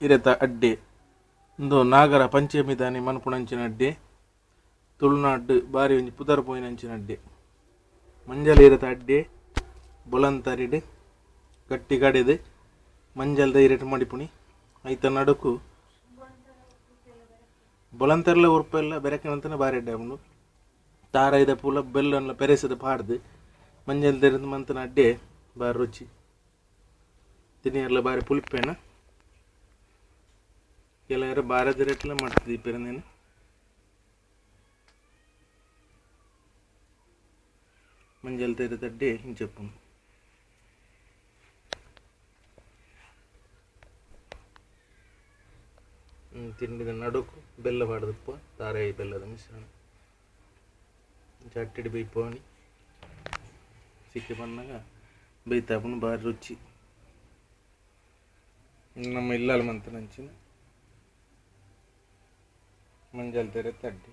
ಇರತ ಅಡ್ಡೆ ಇಂದು ನಾಗರ ಪಂಚಮಿ ದಾನಿ ಮನ್ಪುಣಂಚಿನ ಅಡ್ಡೆ ತುಳುನಾಡು ಬಾರಿ ಒಂಜಿ ಪುದರ್ ಪೋಯಿನಂಚಿನ ಅಡ್ಡೆ ಮಂಜಲ್ ಇರತ ಅಡ್ಡೆ ಬೊಲಂತರಿಡ್ ಗಟ್ಟಿ ಕಡೆದು ಮಂಜಲ್ ದೈರೆಟ್ ಮಡಿಪುಣಿ ಐತ ನಡುಕು ಬೊಲಂತರ್ಲ ಉರುಪೆಲ್ಲ ಬೆರಕಿನಂತನೇ ಬಾರಿ ಅಡ್ಡೆ ಅವನು ತಾರೈದ ಪೂಲ ಬೆಲ್ಲ ಪೆರೆಸದ ಪಾಡ್ದು ಮಂಜಲ್ ದೈರದ ಮಂತನ ಅಡ್ಡೆ ಬಾರಿ ರುಚಿ ತಿನ್ನಿಯರ್ಲ ಬಾರಿ ಪುಲಿಪೇನ ಕೆಲವರು ಬಾರದ ರೇಟ್ಲ ಮಾಡ್ತಿದ್ದಿ ಪೆರಂದೇನು ಮಂಜಲ್ ದೈರದ ಅಡ್ಡೆ ಹಿಂಚಪ್ಪು ತಿಂಡಿದ ನಡುಕು ಬೆಲ್ಲ ಪಾಡ್ದಪ್ಪ ತಾರೆ ಬೆಲ್ಲದ ಮಿಶ್ರಣ ಚಟ್ಟಿಡಿ ಬೈಪೋಣಿ ಸಿಕ್ಕಿ ಬಂದಾಗ ಬೈತಾಪನು ಬಾರಿ ರುಚಿ ನಮ್ಮ ಇಲ್ಲಾಲ ಮಂತನಂಚಿನ ಮಂಜಲ್ ತೆರೆ ತಡ್ಡಿ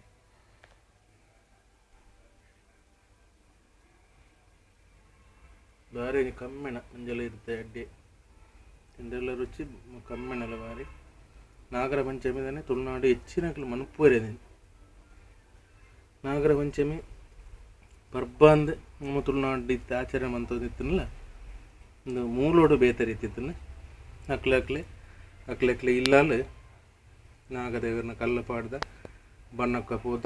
ಬಾರಿ ಕಮ್ಮೆಣ ಮಂಜಲ್ ಇರುತ್ತೆ ಅಡ್ಡೆ ತಿಂದೆಲ್ಲ ರುಚಿ ಕಮ್ಮೆಣಲ್ಲ ಬಾರಿ ನಾಗರ ಪಂಚಮಿ ತಾನೆ ತುಳುನಾಡು ಹೆಚ್ಚಿನಕ್ಲು ಮನಪುವರೇದೇನು ನಾಗರ ಪಂಚಮಿ ಪರ್ಬ ಅಂದ್ ನಮ್ಮ ತುಳುನಾಡು ಇತ್ತು ಆಚರಣೆ ಮಂತೋದಿತ್ತನಲ್ಲ ಒಂದು ಮೂಲೋಡು ಬೇತರಿ ಇತ್ತಿತ್ತಲ್ಲ ಅಕ್ಲೆ ಇಲ್ಲಾಲು ನಾಗದೇವರನ್ನ ಕಲ್ಲ ಪಾಡ್ದ ಬಣ್ಣಕ್ಕ ಹೋದ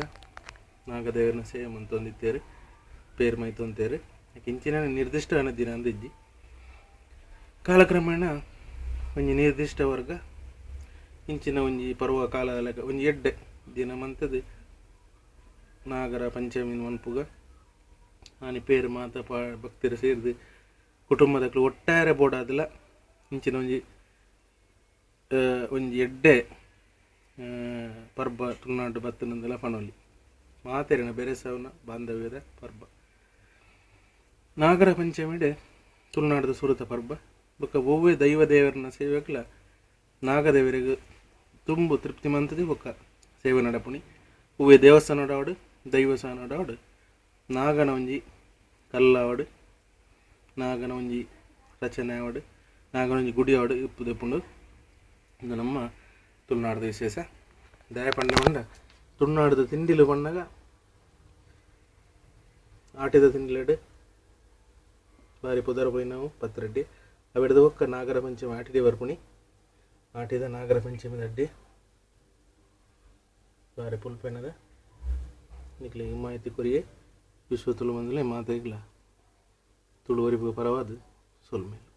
ನಾಗದೇವರನ್ನ ಸೇವೆ ಮಂತೊಂದಿತ್ತೇರು ಪೇರು ಮೈತೊಂತೇರು ಇಂಚಿನ ನಿರ್ದಿಷ್ಟ ದಿನ ಅಂದಿಜ್ಜಿ ಕಾಲಕ್ರಮೇಣ ಒಂಜಿ ನಿರ್ದಿಷ್ಟ ವರ್ಗ ಇಂಚಿನ ಒಂಜಿ ಪರ್ವ ಕಾಲ ಒಂಜಿ ಎಡ್ಡೆ ದಿನ ಮಂತದ್ದು ನಾಗರ ಪಂಚಮಿ ಮನ್ಪುಗ ಆನಿ ಪೇರು ಮಾತ ಭಕ್ತಿರು ಸೇರಿದು ಕುಟುಂಬದಕ್ಲು ಒಟ್ಟಾರೆ ಬೋಡಾದಲ್ಲ ಇಂಚಿನ ಒಂಜಿ ಎಡ್ಡೆ ಪರ್ಬ ತುಳುನಾಡು ಬತ್ತನಂದಲ ಪನೊಲಿ ಮಾತೆರಿನ ಬೆರೆಸವನ ಬಾಂಧವ್ಯದ ಪರ್ಬ ನಾಗರ ಪಂಚಮಿಡೆ ತುಳುನಾಡದ ಸುರತ ಪರ್ಬ ಬೊಕ್ಕ ಒವ್ವೇ ದೈವ ದೇವರನ್ನ ಸೇವೆಗ್ಲ ನಾಗದೇವರಿಗೆ ತುಂಬು ತೃಪ್ತಿ ಮಂತದಿ ಬೊಕ್ಕ ಸೇವೆ ನಡಪುಣಿ ಒವ್ವೇ ದೇವಸ್ಥಾನಡಾವಡು ದೈವಸ್ಥಾನಡಾವಡು ನಾಗನ ಒಂಜಿ ಕಲ್ಲಾವಡು ನಾಗನ ಒಂಜಿ ರಚನೆ ಆವಡು ನಾಗನ ಒಂಜಿ ಗುಡಿ ಆವಡು ಇಪ್ಪುದೆಪ್ಪುಂಡು ಇದು ನಮ್ಮ ತುಳುನಾಡದ ವಿಶೇಷ ದಯ ಪಂಡ ಪಂಡ ತುಳುನಾಡದ ತಿಂಡಿಲು ಪಂಡಗ ಆಟಿದ ತಿಂಡಿಲೆಡು ಬಾರಿ ಪುದರ ಪೋಯಿ ನಾವು ಪತ್ರಡ್ಡಿ ಅವಿಡದ ಒಕ್ಕ ನಾಗರ ಪಂಚಮಿ ಆಟಿದೆ ಬರ್ಪುಣಿ ಆಟಿದ ನಾಗರ ಪಂಚಮಿ ಅಡ್ಡಿ ಬಾರಿ ಪುಲ್ಪೆನದ ನಿಕ್ಲೆ ಈ ಮಾಹಿತಿ ಕೊರಿಯೇ ವಿಶ್ವ ತುಳು ಮಂದಲೇ ಮಾತೆಗ್ಲ ತುಳುವರಿ ಪರವಾದ ಸೊಲ್ಮೇಲೆ